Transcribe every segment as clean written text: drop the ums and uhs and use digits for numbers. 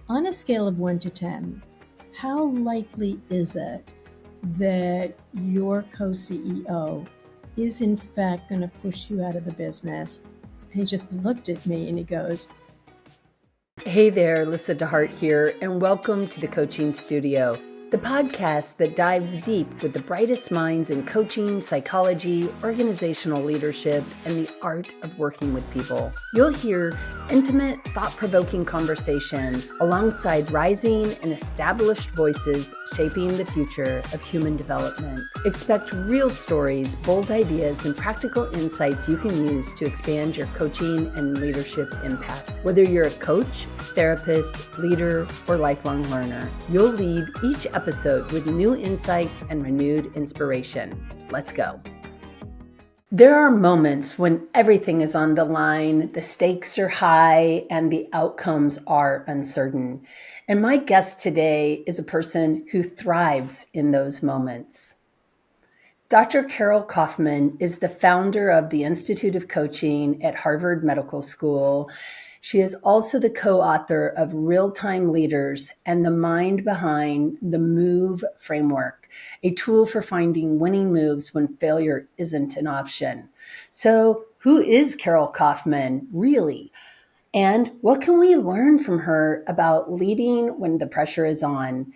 On a scale of 1 to 10, how likely is it that your co-CEO is in fact going to push you out of the business? And he just looked at me and he goes, Hey there, Lyssa deHart here, and welcome to the Coaching Studio, the podcast that dives deep with the brightest minds in coaching, psychology, organizational leadership, and the art of working with people. You'll hear intimate, thought-provoking conversations alongside rising and established voices shaping the future of human development. Expect real stories, bold ideas, and practical insights you can use to expand your coaching and leadership impact. Whether you're a coach, therapist, leader, or lifelong learner, you'll leave each episode with new insights and renewed inspiration. Let's go. There are moments when everything is on the line, the stakes are high, and the outcomes are uncertain. And my guest today is a person who thrives in those moments. Dr. Carol Kauffman is the founder of the Institute of Coaching at Harvard Medical School. She is also the co-author of Real-Time Leaders and the mind behind the MOVE framework, a tool for finding winning moves when failure isn't an option. So, who is Carol Kauffman, really? And what can we learn from her about leading when the pressure is on?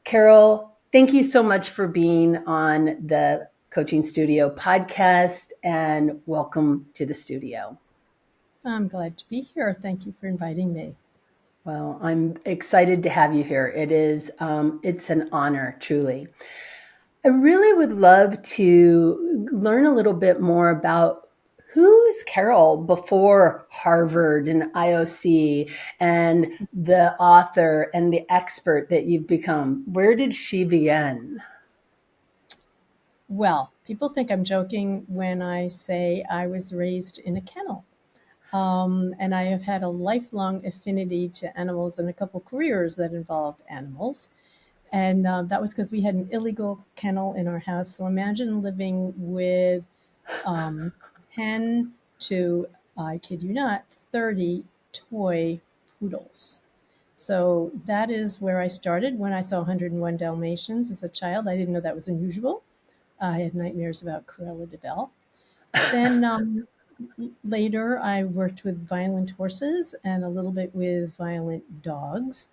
Carol, thank you so much for being on the Coaching Studio podcast, and welcome to the studio. I'm glad to be here. Thank you for inviting me. Well, I'm excited to have you here. It's an honor, truly. I really would love to learn a little bit more about who is Carol before Harvard and IOC and the author and the expert that you've become. Where did she begin? Well, people think I'm joking when I say I was raised in a kennel. And I have had a lifelong affinity to animals and a couple careers that involved animals. And that was because we had an illegal kennel in our house. So imagine living with 10 to, I kid you not, 30 toy poodles. So that is where I started when I saw 101 Dalmatians as a child. I didn't know that was unusual. I had nightmares about Cruella de Vil. Then later, I worked with violent horses and a little bit with violent dogs.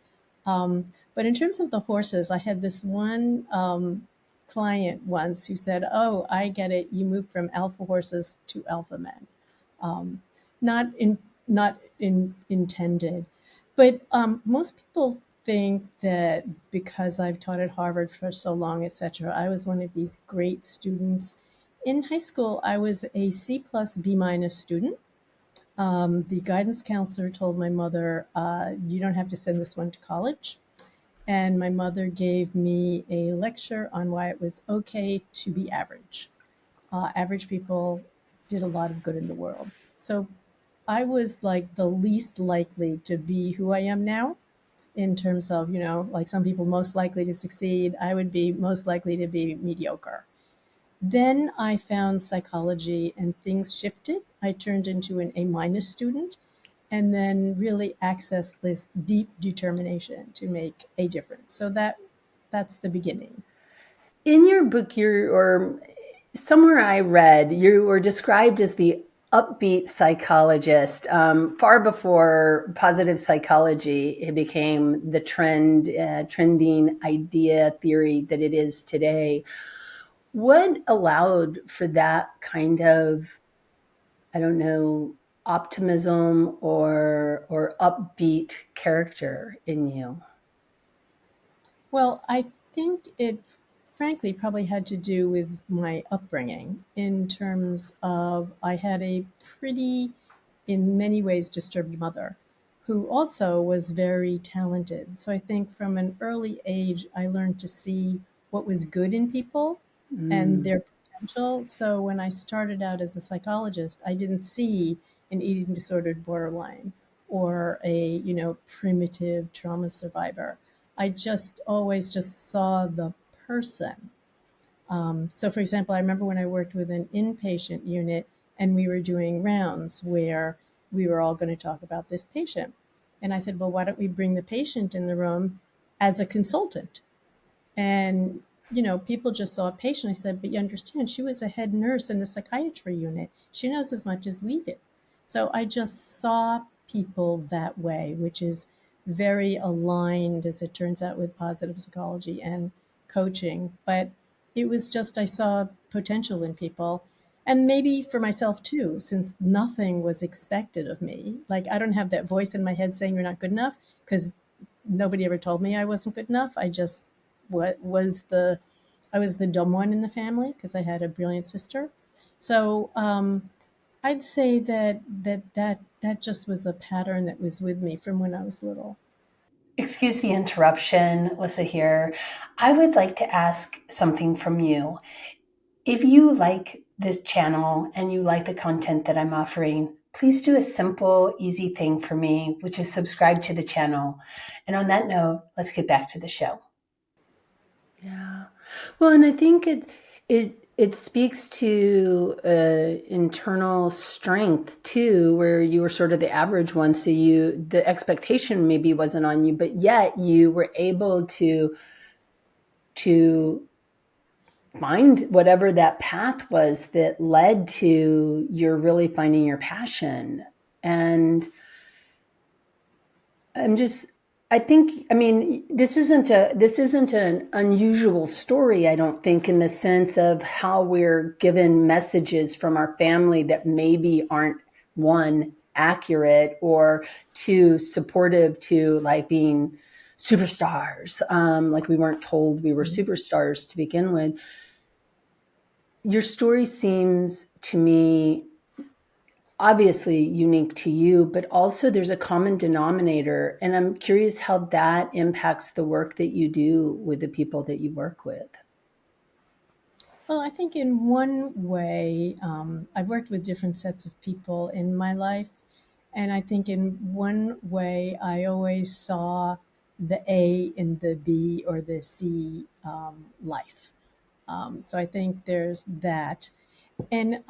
But in terms of the horses, I had this one client once who said, "Oh, I get it. You moved from alpha horses to alpha men." Um, not intended, but most people think that because I've taught at Harvard for so long, etc., I was one of these great students. In high school, I was a C plus B minus student. The guidance counselor told my mother, "You don't have to send this one to college." And my mother gave me a lecture on why it was okay to be average. Average people did a lot of good in the world. So I was like the least likely to be who I am now in terms of, like some people most likely to succeed. I would be most likely to be mediocre. Then I found psychology and things shifted. I turned into an A minus student and then really accessed this deep determination to make a difference. So that's the beginning. In your book, or somewhere I read, you were described as the upbeat psychologist far before positive psychology it became the trending idea theory that it is today. What allowed for that kind of, I don't know, optimism or upbeat character in you? Well, I think it frankly probably had to do with my upbringing in terms of I had a pretty, in many ways, disturbed mother who also was very talented. So I think from an early age, I learned to see what was good in people and Mm. their potential. So when I started out as a psychologist, I didn't see an eating disordered borderline or a, primitive trauma survivor. I just always just saw the person. So, for example, I remember when I worked with an inpatient unit and we were doing rounds where we were all going to talk about this patient. And I said, well, why don't we bring the patient in the room as a consultant? And, people just saw a patient. I said, but you understand, she was a head nurse in the psychiatry unit. She knows as much as we do. So I just saw people that way, which is very aligned, as it turns out, with positive psychology and coaching. But it was just, I saw potential in people. And maybe for myself too, since nothing was expected of me. Like, I don't have that voice in my head saying you're not good enough, because nobody ever told me I wasn't good enough. I just what was the I was the dumb one in the family because I had a brilliant sister. So I'd say that just was a pattern that was with me from when I was little. Excuse the interruption, Lyssa here. I would like to ask something from you. If you like this channel and you like the content that I'm offering, please do a simple, easy thing for me, which is subscribe to the channel. And on that note, let's get back to the show. Yeah. Well, and I think it speaks to internal strength too, where you were sort of the average one. So the expectation maybe wasn't on you, but yet you were able to find whatever that path was that led to your really finding your passion. And I'm just, I think, I mean, this isn't an unusual story, I don't think, in the sense of how we're given messages from our family that maybe aren't, one, accurate, or two, supportive to like being superstars. Like we weren't told we were superstars to begin with. Your story seems to me obviously unique to you, but also there's a common denominator. And I'm curious how that impacts the work that you do with the people that you work with. Well, I think in one way, I've worked with different sets of people in my life. And I think in one way, I always saw the A in the B or the C life. So I think there's that. And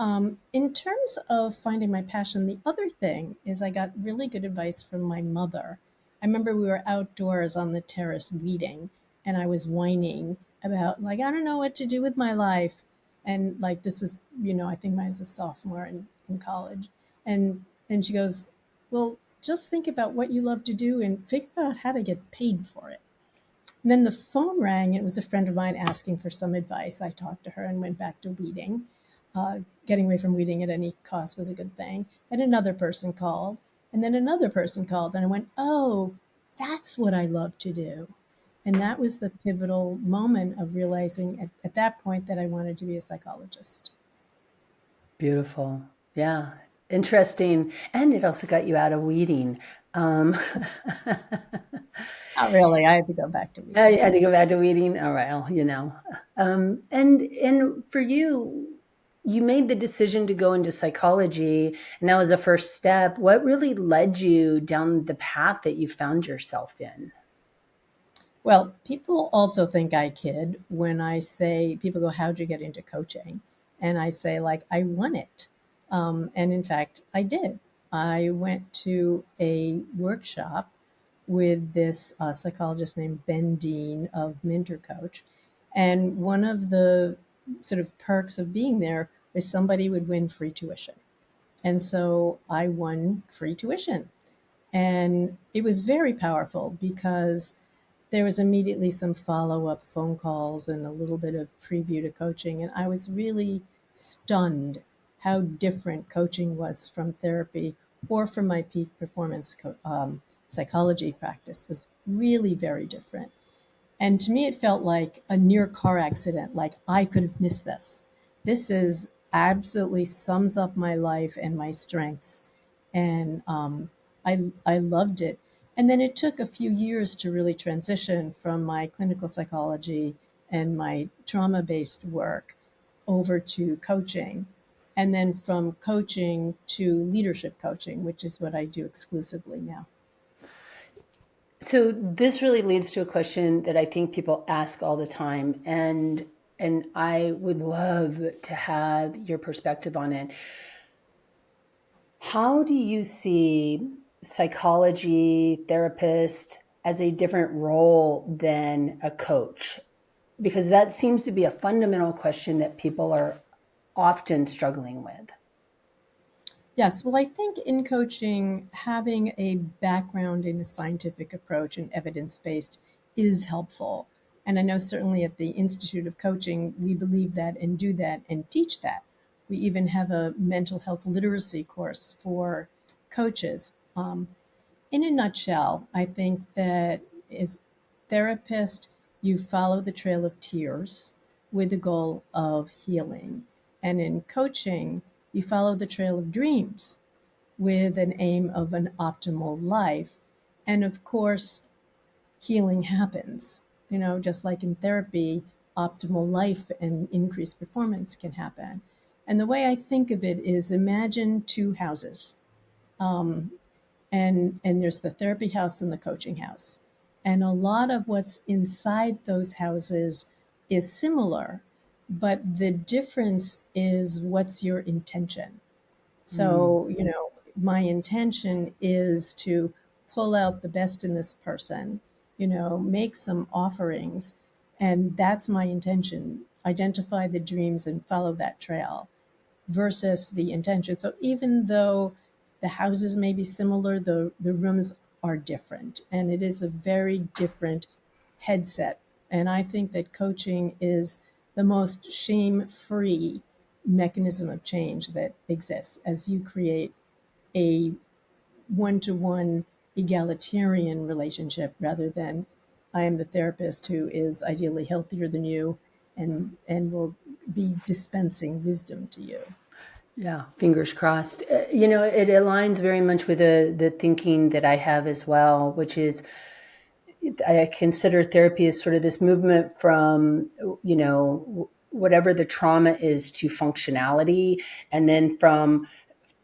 in terms of finding my passion, the other thing is I got really good advice from my mother. I remember we were outdoors on the terrace weeding, and I was whining about, like, I don't know what to do with my life. And like, this was, I think I was a sophomore in college. And she goes, well, just think about what you love to do and figure out how to get paid for it. And then the phone rang. It was a friend of mine asking for some advice. I talked to her and went back to weeding. Getting away from weeding at any cost was a good thing. And another person called, and then another person called, and I went, oh, that's what I love to do. And that was the pivotal moment of realizing at that point that I wanted to be a psychologist. Beautiful. Yeah. Interesting. And it also got you out of weeding. Um, Not really. I had to go back to I weeding. had to go back to weeding. Oh, well, and for you, you made the decision to go into psychology, and that was the first step. What really led you down the path that you found yourself in? Well, people also think I kid when I say, people go, how'd you get into coaching? And I say, like, I won it. And in fact, I did. I went to a workshop with this psychologist named Ben Dean of Minter Coach. And one of the sort of perks of being there is somebody would win free tuition. And so I won free tuition. And it was very powerful because there was immediately some follow-up phone calls and a little bit of preview to coaching, and I was really stunned how different coaching was from therapy or from my peak performance psychology practice. Was really very different. And to me, it felt like a near car accident, like I could have missed this. This is absolutely sums up my life and my strengths. And I loved it. And then it took a few years to really transition from my clinical psychology and my trauma based work over to coaching. And then from coaching to leadership coaching, which is what I do exclusively now. So this really leads to a question that I think people ask all the time, and I would love to have your perspective on it. How do you see psychology therapist as a different role than a coach? Because that seems to be a fundamental question that people are often struggling with. Yes, well, I think in coaching, having a background in a scientific approach and evidence based is helpful. And I know certainly at the Institute of Coaching, we believe that and do that and teach that. We even have a mental health literacy course for coaches. In a nutshell, I think that as therapist, you follow the trail of tears with the goal of healing. And in coaching, you follow the trail of dreams with an aim of an optimal life. And of course, healing happens. Just like in therapy, optimal life and increased performance can happen. And the way I think of it is imagine two houses. Um, and there's the therapy house and the coaching house. And a lot of what's inside those houses is similar, but the difference is what's your intention. Mm. So, my intention is to pull out the best in this person, make some offerings, and that's my intention. Identify the dreams and follow that trail versus the intention. So even though the houses may be similar, the rooms are different. And it is a very different headset. And I think that coaching is the most shame free mechanism of change that exists as you create a one to one egalitarian relationship rather than I am the therapist who is ideally healthier than you and will be dispensing wisdom to you. Yeah, fingers crossed. It aligns very much with the thinking that I have as well, which is I consider therapy as sort of this movement from, whatever the trauma is to functionality, and then from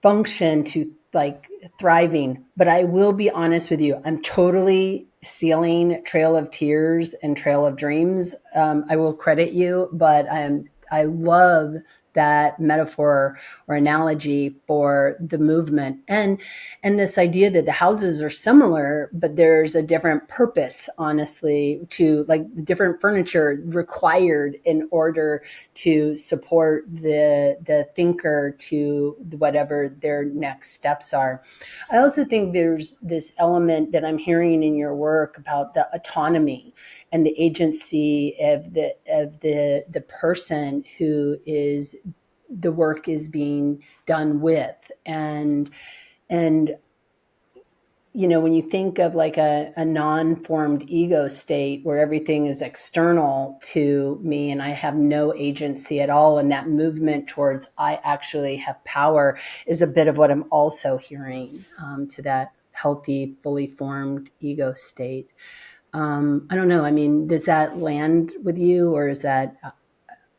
function to like thriving. But I will be honest with you, I'm totally stealing Trail of Tears and Trail of Dreams. I will credit you, but I love that metaphor or analogy for the movement, and this idea that the houses are similar, but there's a different purpose, honestly, to like the different furniture required in order to support the thinker to whatever their next steps are. I also think there's this element that I'm hearing in your work about the autonomy and the agency of the person who is the work is being done with. And when you think of like a non-formed ego state where everything is external to me and I have no agency at all, and that movement towards I actually have power is a bit of what I'm also hearing, to that healthy, fully formed ego state. I don't know. I mean, does that land with you, or is that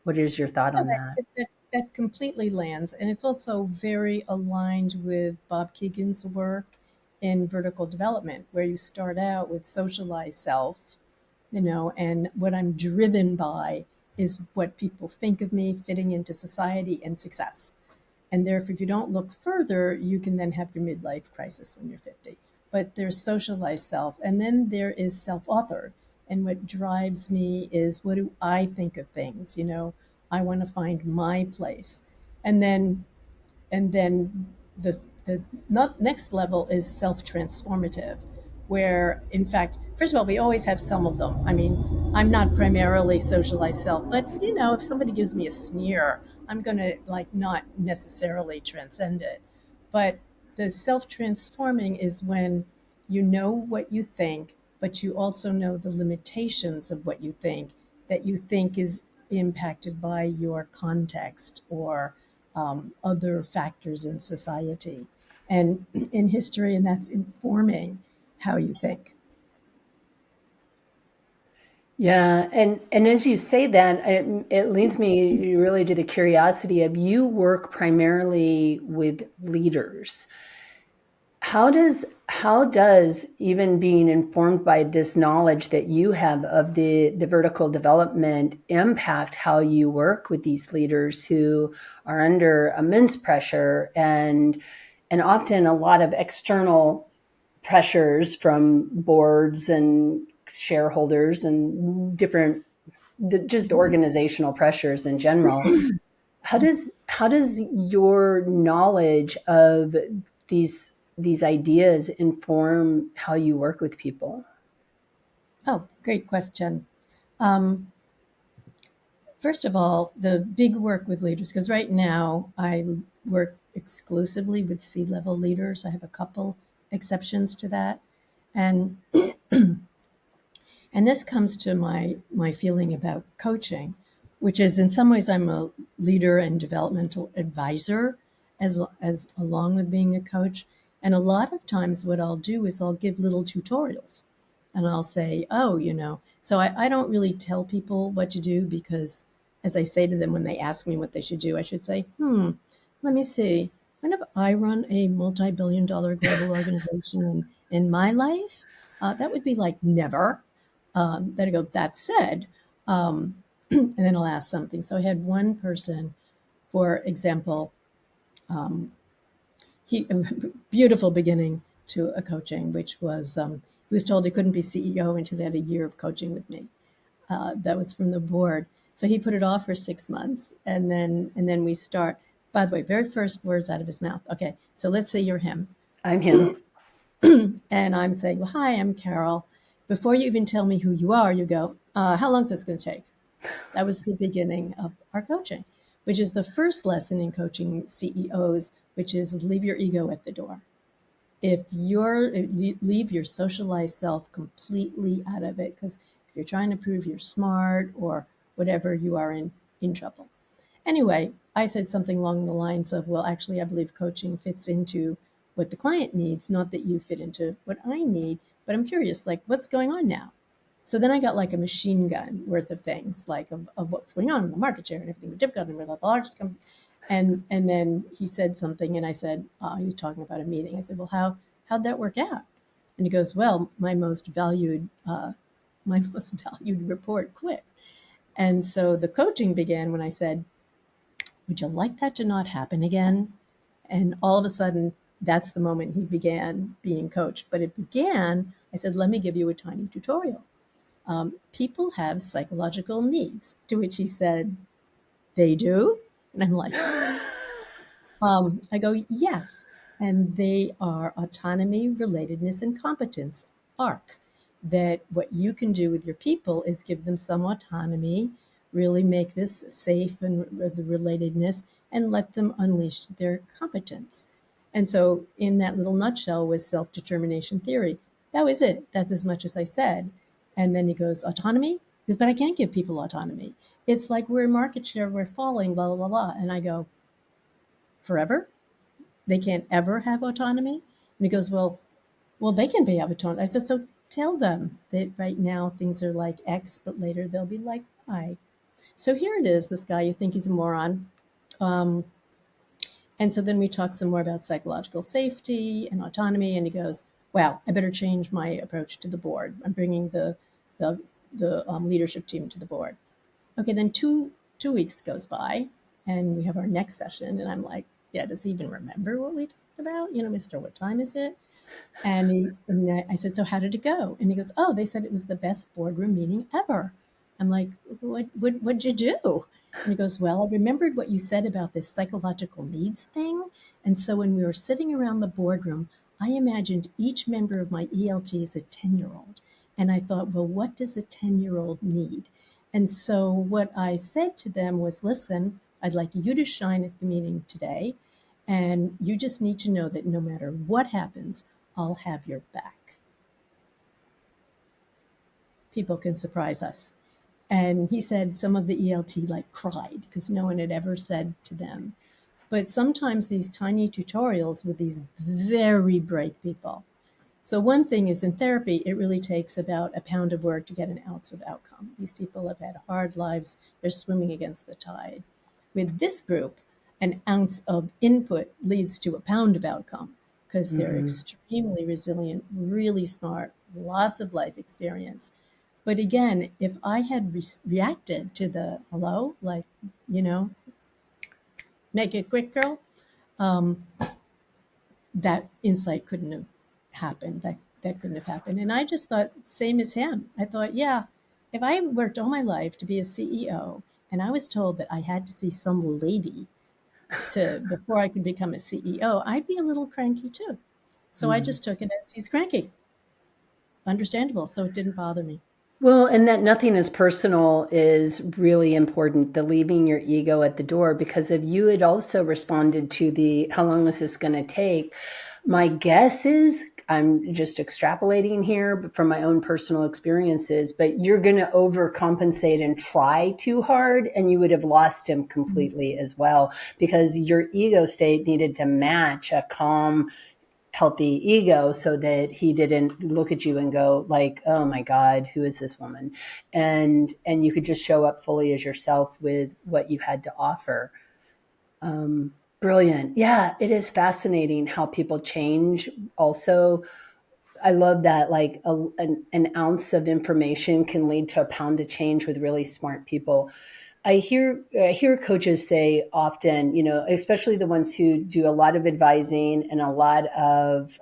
what is your thought Yeah, on that? that completely lands. And it's also very aligned with Bob Keegan's work in vertical development, where you start out with socialized self, and what I'm driven by is what people think of me, fitting into society and success. And therefore, if you don't look further, you can then have your midlife crisis when you're 50. But there's socialized self, and then there is self authored. And what drives me is what do I think of things? I want to find my place. And then the the next level is self-transformative, where in fact, first of all, we always have some of them. I mean, I'm not primarily socialized self, but if somebody gives me a sneer, I'm going to like not necessarily transcend it. But the self-transforming is when you know what you think, but you also know the limitations of what you think, that you think is impacted by your context or other factors in society and in history, and that's informing how you think. Yeah, and as you say that, it leads me really to the curiosity of you work primarily with leaders. How does even being informed by this knowledge that you have of the vertical development impact how you work with these leaders who are under immense pressure and often a lot of external pressures from boards and shareholders and different just organizational pressures in general. How does your knowledge of these ideas inform how you work with people? Oh, great question. Um, First of all, the big work with leaders, because right now I work exclusively with C-level leaders. I have a couple exceptions to that. And and this comes to my feeling about coaching, which is in some ways I'm a leader and developmental advisor as along with being a coach. And a lot of times what I'll do is I'll give little tutorials and I'll say, oh, so I don't really tell people what to do because as I say to them when they ask me what they should do, I should say, let me see. When have I run a multi-billion-dollar global organization in my life? That would be like never. Then I go, that said, and then I'll ask something. So I had one person, for example, he beautiful beginning to a coaching, which was he was told he couldn't be CEO until he had a year of coaching with me. That was from the board. So he put it off for 6 months, and then we start. By the way, very first words out of his mouth. Okay, so let's say you're him, I'm him. and I'm saying, "Well, hi, I'm Carol." Before you even tell me who you are, you go, "How long is this going to take?" That was the beginning of our coaching, which is the first lesson in coaching CEOs, which is leave your ego at the door. If you're leave your socialized self completely out of it, because if you're trying to prove you're smart or whatever, you are in trouble. Anyway, I said something along the lines of, well, actually, I believe coaching fits into what the client needs, not that you fit into what I need. But I'm curious, like, what's going on now? So then I got like a machine gun worth of things, like of what's going on in the market share and everything with difficult and with the largest company. And then he said something, and I said he was talking about a meeting. I said, well, how'd that work out? And he goes, well, my most valued report quit. And so the coaching began when I said, would you like that to not happen again? And all of a sudden, that's the moment he began being coached. But it began, I said, let me give you a tiny tutorial. People have psychological needs, to which he said, they do? And I'm like, I go, yes. And they are autonomy, relatedness, and competence, ARC. That what you can do with your people is give them some autonomy, really make this safe and the relatedness, and let them unleash their competence. And so, in that little nutshell, was self determination theory. That was it. That's as much as I said. And then he goes, autonomy? He goes, but I can't give people autonomy. It's like we're in market share, we're falling, blah, blah, blah, blah. And I go, forever? They can't ever have autonomy? And he goes, well, they can be have autonomy. I said, so tell them that right now things are like X, but later they'll be like Y. So here it is, this guy, you think he's a moron. Um, and so then we talk some more about psychological safety and autonomy. And he goes, wow, I better change my approach to the board. I'm bringing the, the leadership team to the board. Okay, then two weeks goes by, and we have our next session, and I'm like, yeah, does he even remember what we talked about? Mister, what time is it? And I said, so how did it go? And he goes, oh, they said it was the best boardroom meeting ever. I'm like, what'd you do? And he goes, well, I remembered what you said about this psychological needs thing. And so when we were sitting around the boardroom, I imagined each member of my ELT as a 10-year-old. And I thought, well, what does a 10-year-old need? And so what I said to them was, listen, I'd like you to shine at the meeting today. And you just need to know that no matter what happens, I'll have your back. People can surprise us. And he said some of the ELT like cried because no one had ever said to them. But sometimes these tiny tutorials with these very bright people. So one thing is in therapy, it really takes about a pound of work to get an ounce of outcome. These people have had hard lives. They're swimming against the tide. With this group, an ounce of input leads to a pound of outcome because they're extremely resilient, really smart, lots of life experience. But again, if I had reacted to the hello, like, you know, make it quick, girl, that insight couldn't have happen. That couldn't have happened. And I just thought same as him. I thought, yeah, if I worked all my life to be a CEO and I was told that I had to see some lady to before I could become a CEO, I'd be a little cranky too. So I Mhm. just took it as he's cranky. Understandable. So it didn't bother me. Well, and that nothing is personal is really important, the leaving your ego at the door, because if you had also responded to the how long is this going to take, my guess is I'm just extrapolating here but from my own personal experiences, but you're going to overcompensate and try too hard, and you would have lost him Mhm. completely as well because your ego state needed to match a calm, healthy ego so that he didn't look at you and go like, oh my god, who is this woman, and you could just show up fully as yourself with what you had to offer. Brilliant. Yeah, it is fascinating how people change. Also, I love that like an ounce of information can lead to a pound of change with really smart people. I hear coaches say often, especially the ones who do a lot of advising and a lot of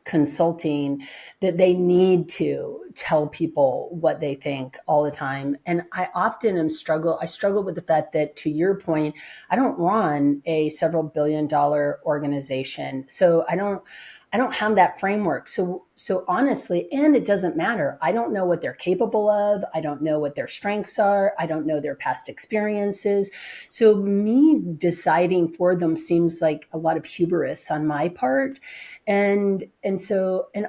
consulting, that they need to tell people what they think all the time. And I struggle with the fact that, to your point, I don't run a several billion-dollar organization. So I don't have that framework. So honestly, and it doesn't matter. I don't know what they're capable of. I don't know what their strengths are. I don't know their past experiences. So me deciding for them seems like a lot of hubris on my part. And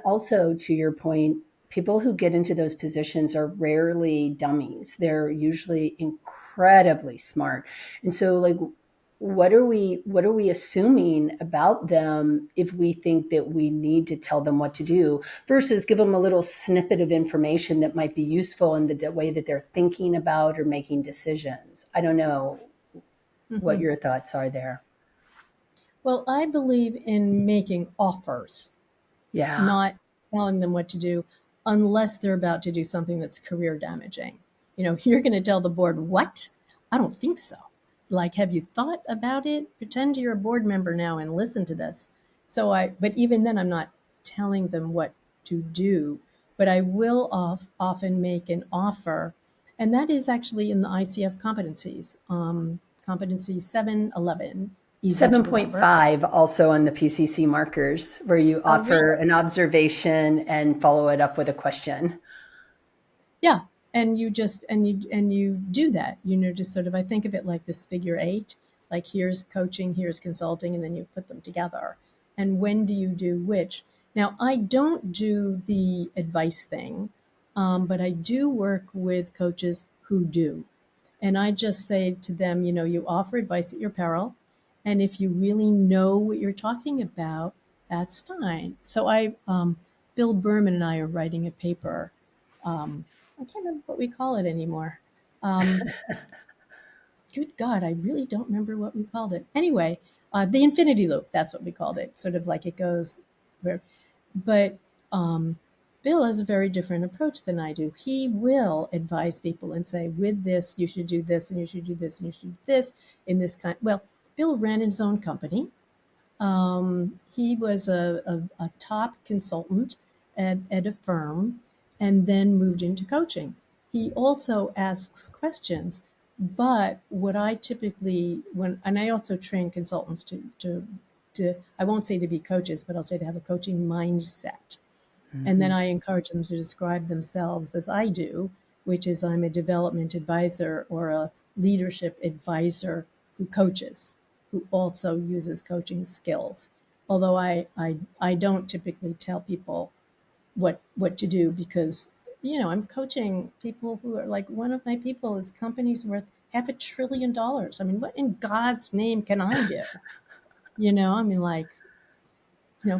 also, to your point, people who get into those positions are rarely dummies. They're usually incredibly smart. And so, like, what are we assuming about them if we think that we need to tell them what to do versus give them a little snippet of information that might be useful in the way that they're thinking about or making decisions? I don't know what Mhm. your thoughts are there. Well, I believe in making offers, Yeah. not telling them what to do unless they're about to do something that's career damaging. You're going to tell the board what? I don't think so. Like, have you thought about it? Pretend you're a board member now and listen to this. But even then, I'm not telling them what to do, but I will often make an offer. And that is actually in the ICF competencies, competency 711, easy to remember. 7.5 also on the PCC markers, where you Oh, offer really? an observation and follow it up with a question. Yeah, and you do that. Just sort of I think of it like this figure eight, like here's coaching, here's consulting, and then you put them together. And when do you do which? Now, I don't do the advice thing, but I do work with coaches who do. And I just say to them, you offer advice at your peril. And if you really know what you're talking about, that's fine. Bill Berman and I are writing a paper. I can't remember what we call it anymore. Um, Good God, I really don't remember what we called it. Anyway, the infinity loop, that's what we called it. Sort of like it goes where, but Bill has a very different approach than I do. He will advise people and say, with this, you should do this, and you should do this, and you should do this in this kind. Well, Bill ran his own company. He was a top consultant at a firm and then moved into coaching. He also asks questions, but what I typically and I also train consultants to I won't say to be coaches, but I'll say to have a coaching mindset. And then Mhm. I encourage them to describe themselves as I do, which is I'm a development advisor or a leadership advisor who coaches, who also uses coaching skills. Although I don't typically tell people what to do because I'm coaching people who are like one of my people is companies worth $500 billion. I mean, what in God's name can I do? I mean, like,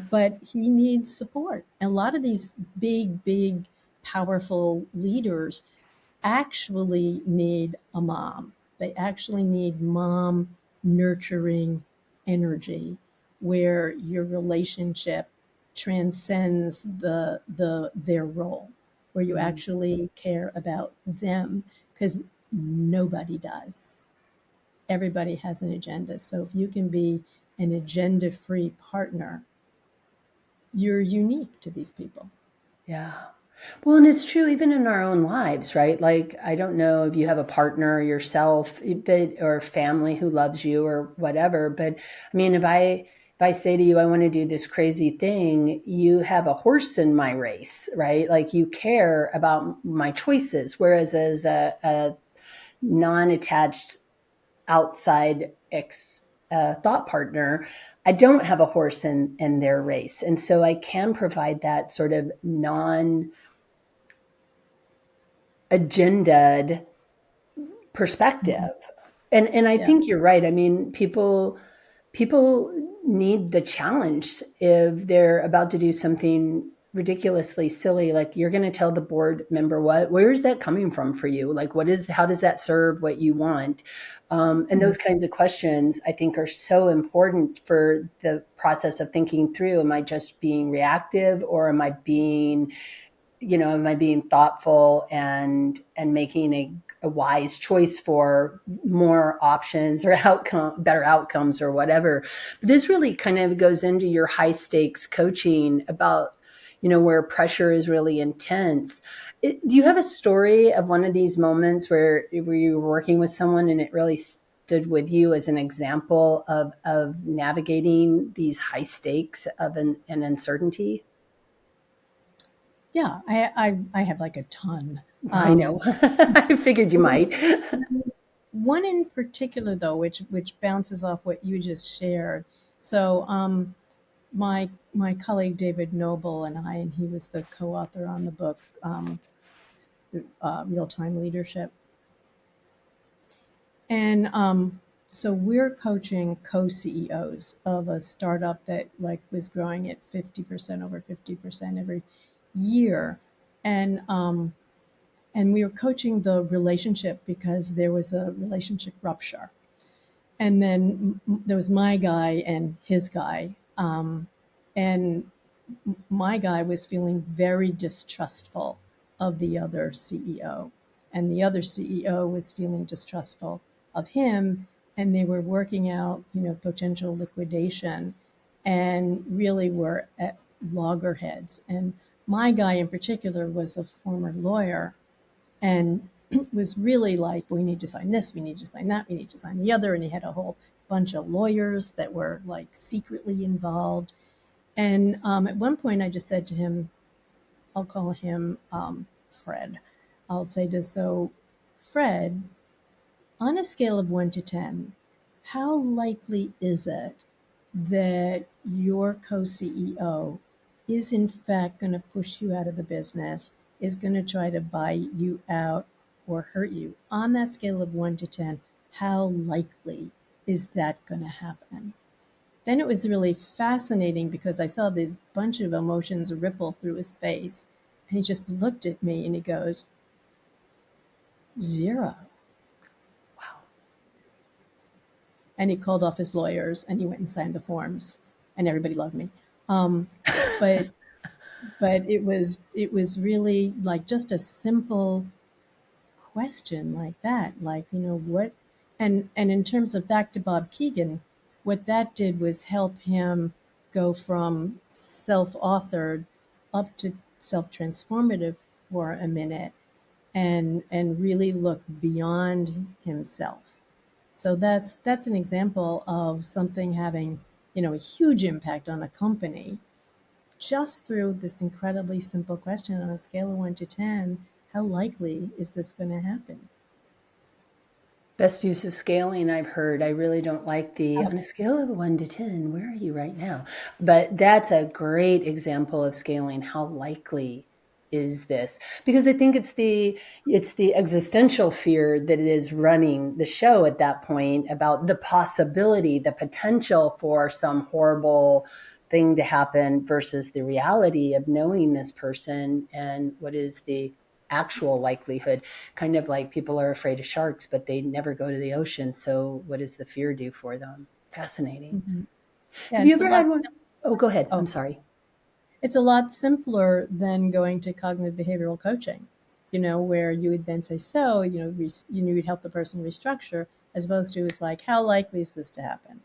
but he needs support. And a lot of these big, powerful leaders actually need a mom. They actually need mom nurturing energy where your relationship transcends their role, where you Mm. actually care about them because nobody does. Everybody has an agenda. So if you can be an agenda free partner, you're unique to these people. Yeah. Well, and it's true even in our own lives, right? Like, I don't know if you have a partner yourself, but or family who loves you or whatever, but I mean, if I say to you, I want to do this crazy thing, you have a horse in my race, right? Like you care about my choices. Whereas as a non-attached outside thought partner, I don't have a horse in their race. And so I can provide that sort of non agendaed perspective. Mhm. And I Yeah. think you're right. I mean, people need the challenge if they're about to do something ridiculously silly. Like, you're going to tell the board member what, where is that coming from for you? Like, what is, how does that serve what you want? And Mhm. those kinds of questions I think are so important for the process of thinking through, am I just being reactive, or am I being thoughtful and making a wise choice for more options or better outcomes or whatever? But this really kind of goes into your high stakes coaching about, where pressure is really intense. Do you have a story of one of these moments where you were working with someone and it really stood with you as an example of navigating these high stakes of an uncertainty? Yeah, I have like a ton. I know. Um, I figured you one, might. one in particular, though, which bounces off what you just shared. So, my colleague David Noble and I, and he was the co-author on the book, Real Time Leadership. And so we're coaching co-CEOs of a startup that like was growing at 50%, over 50% every year. And and we were coaching the relationship because there was a relationship rupture. And then there was my guy and his guy. And my guy was feeling very distrustful of the other CEO, and the other CEO was feeling distrustful of him, and they were working out, potential liquidation, and really were at loggerheads. And my guy in particular was a former lawyer, and was really like, we need to sign this, we need to sign that, we need to sign the other, and he had a whole bunch of lawyers that were like secretly involved. And at one point, I just said to him, I'll call him Fred. I'll say to so, Fred, on a scale of 1 to 10, how likely is it that your co CEO is in fact going to push you out of the business, is going to try to buy you out or hurt you? On that scale of 1 to 10, how likely is that going to happen? Then it was really fascinating because I saw this bunch of emotions ripple through his face. And he just looked at me and he goes, 0. Wow. And he called off his lawyers and he went and signed the forms, and everybody loved me. Um, but it was really like just a simple question like that, like, what. And in terms of back to Bob Keegan, what that did was help him go from self-authored up to self-transformative for a minute, and really look beyond himself. So that's an example of something having, a huge impact on a company just through this incredibly simple question: on a scale of 1 to 10, how likely is this going to happen? Best use of scaling I've heard. I really don't like the on a scale of 1 to 10, where are you right now? But that's a great example of scaling. How likely is this? Because I think it's the existential fear that is running the show at that point, about the possibility, the potential for some horrible thing to happen, versus the reality of knowing this person and what is the actual likelihood. Kind of like people are afraid of sharks, but they never go to the ocean. So what does the fear do for them? Fascinating. Mhm. Yeah, Have you it's a ever had lot. one? Oh, go ahead. I'm Oh, sorry. it's a lot simpler than going to cognitive behavioral coaching, where you would then say, so, you'd help the person restructure, as opposed to, is like, how likely is this to happen?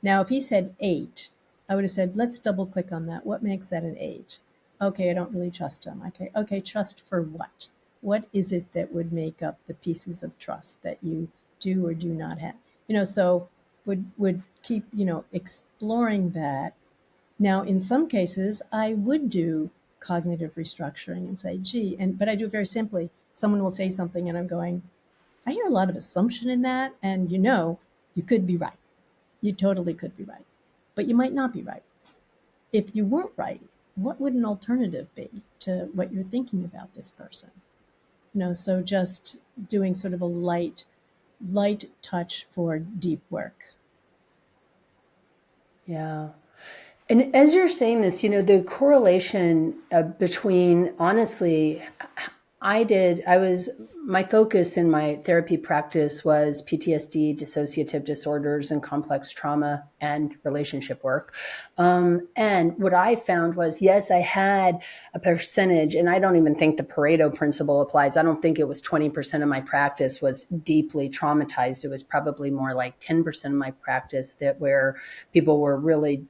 Now, if he said 8, I would have said, let's double click on that. What makes that an 8? Okay, I don't really trust him. Okay, trust for what? What is it that would make up the pieces of trust that you do or do not have? So would keep, exploring that. Now, in some cases, I would do cognitive restructuring and say, gee, but I do it very simply. Someone will say something and I'm going, I hear a lot of assumption in that, and you could be right. You totally could be right. But you might not be right. If you weren't right, what would an alternative be to what you're thinking about this person? So just doing sort of a light touch for deep work. Yeah. And as you're saying this, the correlation between, honestly, my focus in my therapy practice was PTSD, dissociative disorders, and complex trauma and relationship work. And what I found was, yes, I had a percentage, and I don't even think the Pareto principle applies. I don't think it was 20% of my practice was deeply traumatized. It was probably more like 10% of my practice where people were really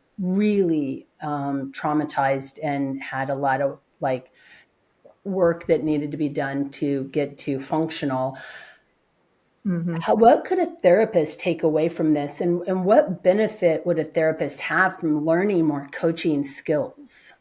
traumatized and had a lot of work that needed to be done to get to functional. Mm-hmm. What could a therapist take away from this, and what benefit would a therapist have from learning more coaching skills?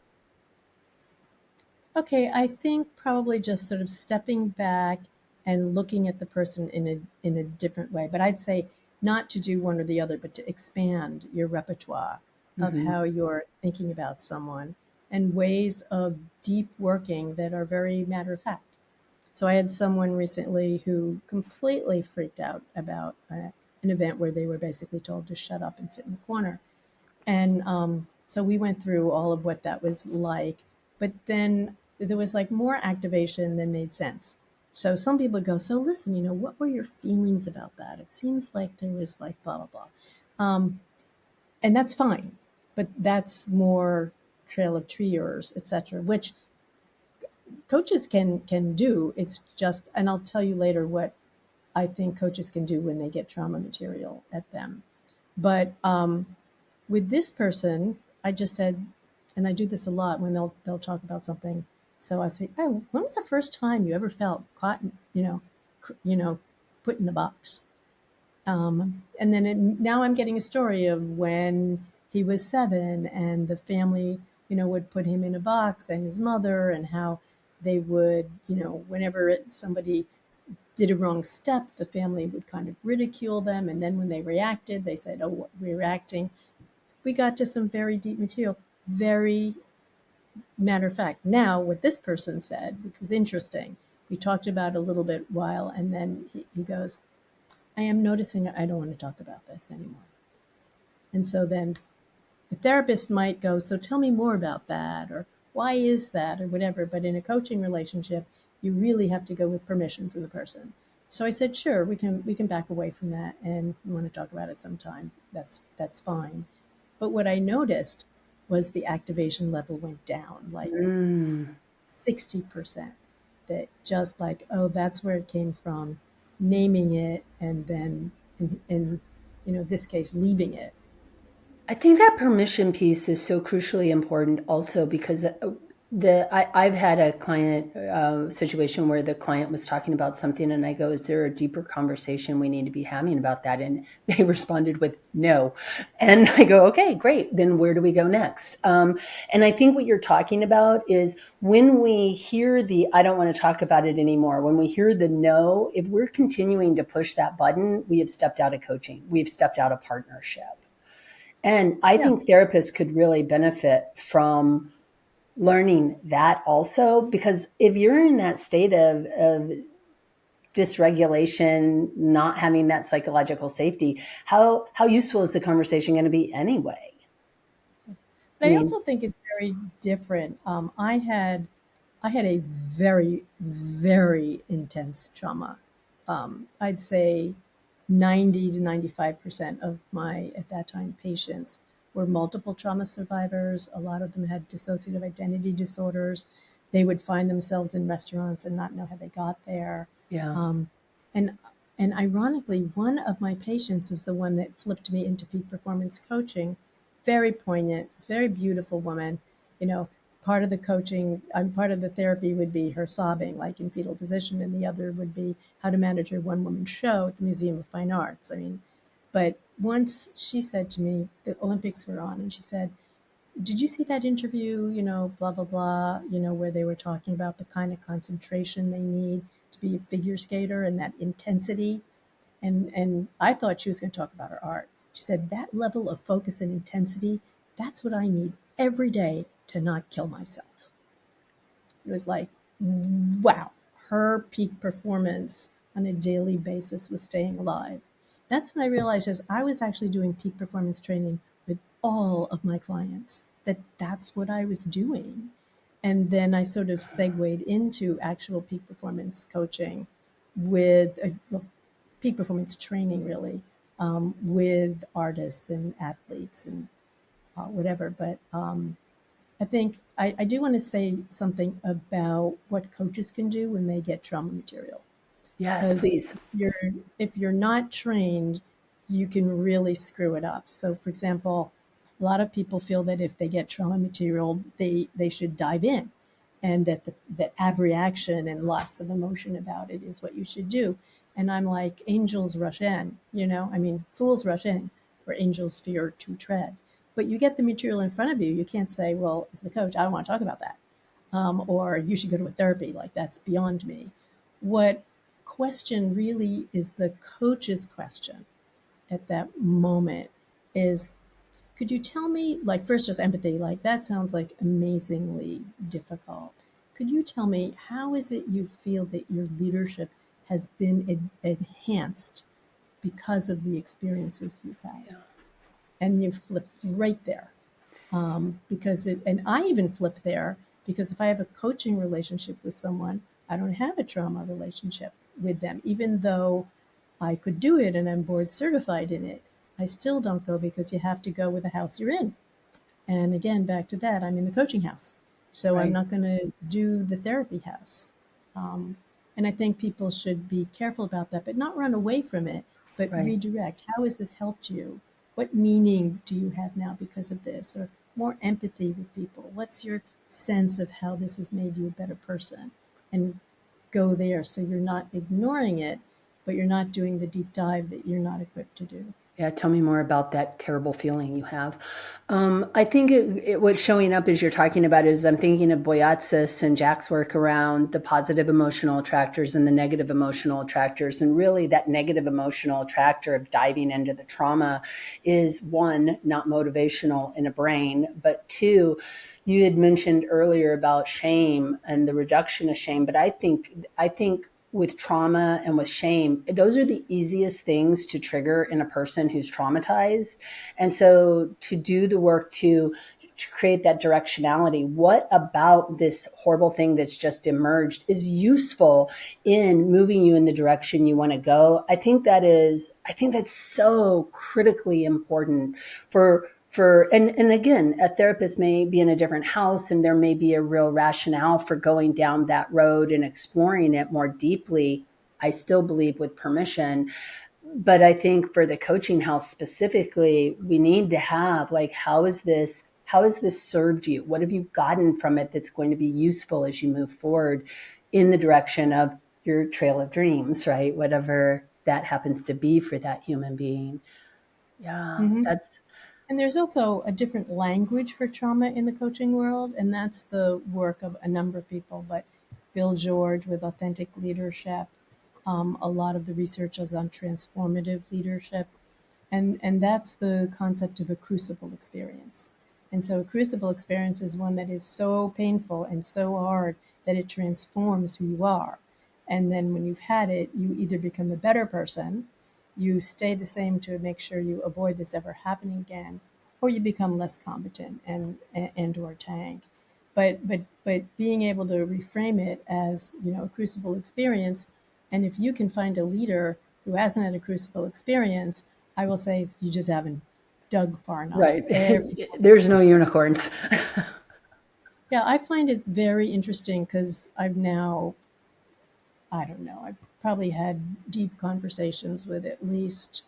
Okay, I think probably just sort of stepping back and looking at the person in a different way. But I'd say not to do one or the other, but to expand your repertoire of Mm-hmm. how you're thinking about someone and ways of deep working that are very matter of fact. So I had someone recently who completely freaked out about an event where they were basically told to shut up and sit in the corner. And so we went through all of what that was like. But then there was like more activation than made sense. So some people go, so listen, what were your feelings about that? It seems like there was like blah, blah, blah. And that's fine. But that's more trail of treers, etc., which coaches can do. It's just, and I'll tell you later what I think coaches can do when they get trauma material at them. But with this person, I just said, and I do this a lot when they'll talk about something. So I say, "Oh, when was the first time you ever felt caught, put in a box?" And then now I'm getting a story of when he was 7, and the family, would put him in a box, and his mother, and how they would, whenever somebody did a wrong step, the family would kind of ridicule them, and then when they reacted, they said, "Oh, we're reacting." We got to some very deep material, very matter of fact. Now, what this person said, which was interesting, we talked about it a little bit while, and then he goes, I am noticing I don't want to talk about this anymore. And so then the therapist might go, so tell me more about that, or why is that, or whatever. But in a coaching relationship, you really have to go with permission from the person. So I said, sure, we can back away from that, and you want to talk about it sometime. That's fine. But what I noticed was the activation level went down like Mm. 60%. That just like, oh, that's where it came from, naming it, and then in this case, leaving it. I think that permission piece is so crucially important also because I've had a client situation where the client was talking about something and I go, is there a deeper conversation we need to be having about that? And they responded with no. And I go, okay, great. Then where do we go next? And I think what you're talking about is when we hear I don't want to talk about it anymore, when we hear the no, if we're continuing to push that button, we have stepped out of coaching. We've stepped out of partnership. And I Yeah. think therapists could really benefit from learning that also, because if you're in that state of dysregulation, not having that psychological safety, how useful is the conversation going to be anyway? I But I mean, also think it's very different. I had a very, very intense trauma. I'd say 90 to 95% of my, at that time, patients were multiple trauma survivors. A lot of them had dissociative identity disorders. They would find themselves in restaurants and not know how they got there. yeah. Um, and and ironically, one of my patients is the one that flipped me into peak performance coaching, very poignant, this very beautiful woman. You know, part of the coaching, part of the therapy would be her sobbing, like in fetal position, and the other would be how to manage her one woman show at the Museum of Fine Arts. I mean, but once she said to me, the Olympics were on, and she said, did you see that interview, blah, blah, blah, where they were talking about the kind of concentration they need to be a figure skater and that intensity? And I thought she was going to talk about her art. She said, that level of focus and intensity, that's what I need every day to not kill myself. It was like, wow, her peak performance on a daily basis was staying alive. That's when I realized as I was actually doing peak performance training with all of my clients, that's what I was doing. And then I sort of segued into actual peak performance coaching with well, peak performance training, really, with artists and athletes and whatever. But I think I do want to say something about what coaches can do when they get trauma material. Yes, Because please. if you're not trained, you can really screw it up. So, for example, a lot of people feel that if they get trauma material, they should dive in, and that abreaction and lots of emotion about it is what you should do. And I'm like, angels rush in, I mean, fools rush in, where angels fear to tread. But you get the material in front of you, you can't say, well, as the coach, I don't want to talk about that, or you should go to a therapy. Like, that's beyond me. What question really is the coach's question at that moment is, could you tell me, like, first just empathy, like that sounds like amazingly difficult. Could you tell me, how is it you feel that your leadership has been enhanced because of the experiences you've had? And you flip right there, because and I even flip there because if I have a coaching relationship with someone, I don't have a trauma relationship with them, even though I could do it and I'm board certified in it. I still don't go because you have to go with the house you're in. And again, back to that, I'm in the coaching house. So I'm Right, not going to do the therapy house. Um, and I think people should be careful about that, but not run away from it, but right. redirect. How has this helped you? What meaning do you have now because of this? Or more empathy with people. What's your sense of how this has made you a better person? And go there so you're not ignoring it, but you're not doing the deep dive that you're not equipped to do. Yeah, tell me more about that terrible feeling you have. I think what's showing up as you're talking about is I'm thinking of Boyatzis and Jack's work around the positive emotional attractors and the negative emotional attractors. And really, that negative emotional attractor of diving into the trauma is one, not motivational in a brain, but two, you had mentioned earlier about shame and the reduction of shame. But I think with trauma and with shame, those are the easiest things to trigger in a person who's traumatized. And so to do the work to create that directionality, what about this horrible thing that's just emerged is useful in moving you in the direction you want to go? I think that's so critically important and again, a therapist may be in a different house and there may be a real rationale for going down that road and exploring it more deeply. I still believe with permission, but I think for the coaching house specifically, we need to have, like, how has this served you? What have you gotten from it that's going to be useful as you move forward in the direction of your trail of dreams, right? Whatever that happens to be for that human being. Yeah, Mm-hmm. that's And there's also a different language for trauma in the coaching world, and that's the work of a number of people. But Bill George with authentic leadership, a lot of the research is on transformative leadership, and that's the concept of a crucible experience. And so a crucible experience is one that is so painful and so hard that it transforms who you are. And then when you've had it, you either become a better person, you stay the same to make sure you avoid this ever happening again, or you become less competent and or tank. But being able to reframe it as, a crucible experience, and if you can find a leader who hasn't had a crucible experience, I will say you just haven't dug far enough. right. Every There's no unicorns. Yeah, I find it very interesting because I've now, I don't know, I've probably had deep conversations with at least,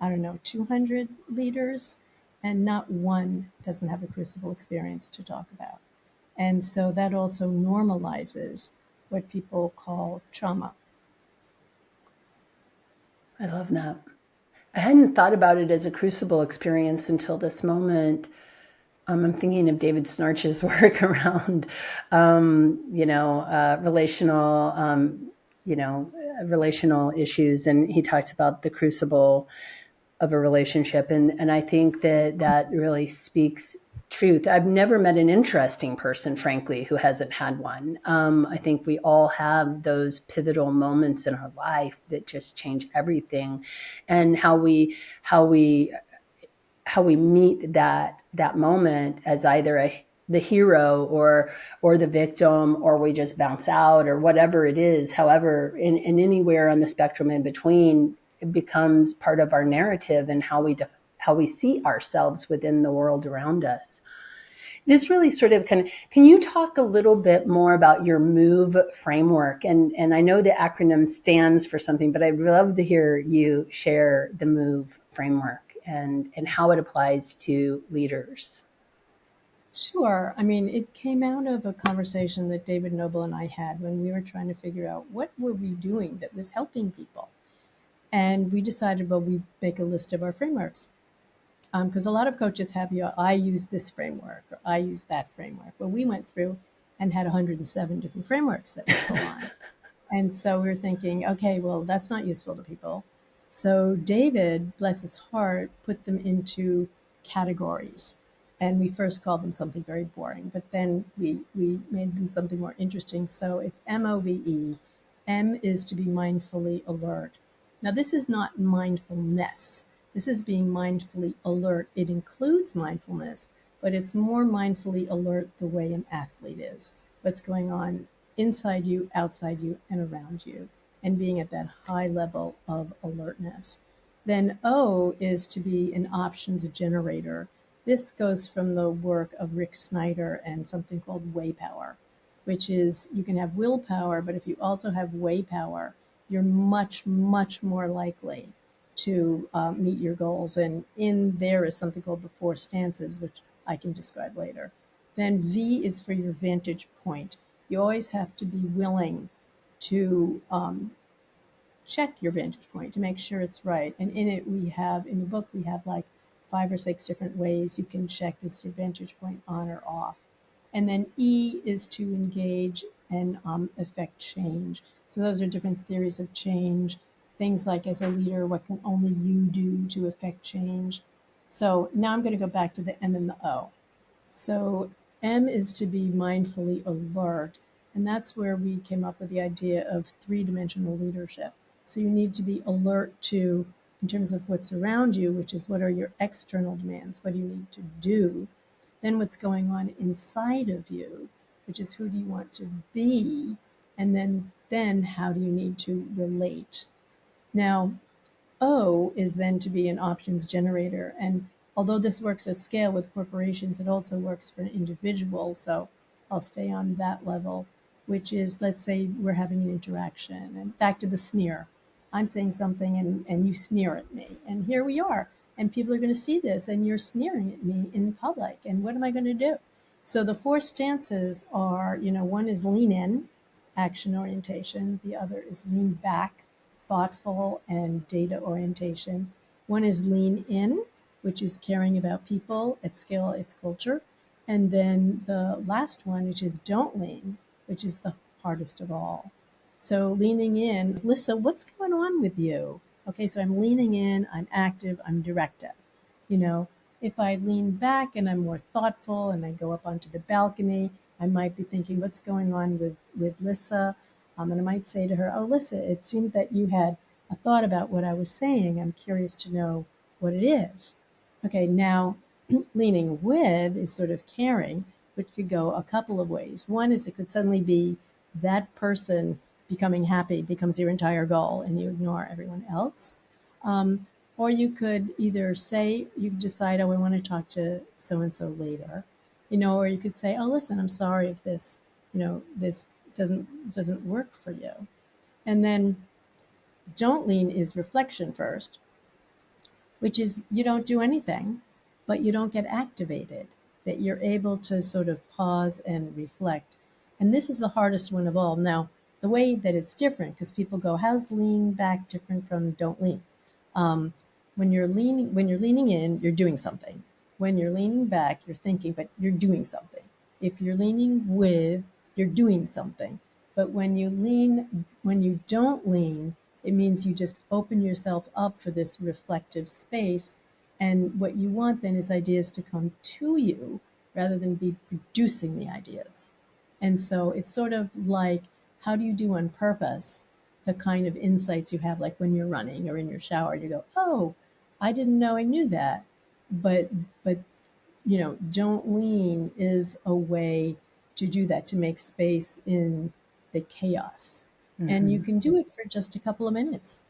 I don't know, 200 leaders. and not one doesn't have a crucible experience to talk about. And so that also normalizes what people call trauma. I love that. I hadn't thought about it as a crucible experience until this moment. I'm thinking of David Snarch's work around, relational, relational issues, and he talks about the crucible of a relationship, and I think that really speaks truth. I've never met an interesting person, frankly, who hasn't had one. I think we all have those pivotal moments in our life that just change everything, and how we meet that moment as either the hero or the victim, or we just bounce out, or whatever it is. However, in anywhere on the spectrum in between, it becomes part of our narrative and how we see ourselves within the world around us. This really sort of can you talk a little bit more about your MOVE framework? And I know the acronym stands for something, but I'd love to hear you share the MOVE framework and how it applies to leaders. Sure. I mean, it came out of a conversation that David Noble and I had when we were trying to figure out what were we doing that was helping people. And we decided, well, we'd make a list of our frameworks. Because a lot of coaches have, I use this framework or I use that framework. Well, we went through and had 107 different frameworks that we pull on. And so we were thinking, okay, well, that's not useful to people. So David, bless his heart, put them into categories. And we first called them something very boring, but then we made them something more interesting. So it's MOVE. M is to be mindfully alert. Now, this is not mindfulness. This is being mindfully alert. It includes mindfulness, but it's more mindfully alert the way an athlete is. What's going on inside you, outside you, and around you, and being at that high level of alertness. Then O is to be an options generator. This goes from the work of Rick Snyder and something called way power, which is you can have willpower, but if you also have way power, you're much, much more likely to meet your goals. And in there is something called the four stances, which I can describe later. Then V is for your vantage point. You always have to be willing to check your vantage point to make sure it's right. And in it, in the book, we have like 5 or 6 different ways you can check is your vantage point on or off. And then E is to engage and affect change. So those are different theories of change. Things like, as a leader, what can only you do to affect change? So now I'm going to go back to the M and the O. So M is to be mindfully alert. And that's where we came up with the idea of three-dimensional leadership. So you need to be alert to, in terms of what's around you, which is what are your external demands? What do you need to do? Then what's going on inside of you, which is who do you want to be? And then how do you need to relate? Now, O is then to be an options generator. And although this works at scale with corporations, it also works for an individual. So I'll stay on that level, which is, let's say we're having an interaction, and back to the sneer. I'm saying something and you sneer at me. And here we are. And people are going to see this, and you're sneering at me in public. And what am I going to do? So the four stances are, one is lean in, action orientation. The other is lean back, thoughtful and data orientation. One is lean in, which is caring about people at scale, its culture. And then the last one, which is don't lean, which is the hardest of all. So leaning in, Lyssa, what's going on with you? Okay, so I'm leaning in, I'm active, I'm directive. You know, if I lean back and I'm more thoughtful and I go up onto the balcony, I might be thinking, what's going on with Lyssa? And I might say to her, oh, Lyssa, it seemed that you had a thought about what I was saying. I'm curious to know what it is. Okay, now leaning with is sort of caring, which could go a couple of ways. One is it could suddenly be that person becoming happy becomes your entire goal and you ignore everyone else. Um, or you could either say, you could decide, oh, I want to talk to so and so later, or you could say, oh, listen, I'm sorry if this doesn't work for you. And then don't lean is reflection first, which is you don't do anything. but you don't get activated, that you're able to sort of pause and reflect. And this is the hardest one of all. Now, the way that it's different, because people go, how's lean back different from don't lean? Um, when you're leaning in, you're doing something. When you're leaning back, you're thinking, but you're doing something. If you're leaning with, you're doing something. But when you don't lean, it means you just open yourself up for this reflective space. And what you want then is ideas to come to you rather than be producing the ideas. And so it's sort of like, how do you do on purpose the kind of insights you have, like when you're running or in your shower, you go, oh, I didn't know I knew that. But, but, don't lean is a way to do that, to make space in the chaos. And you Mm-hmm. can do it for just a couple of minutes,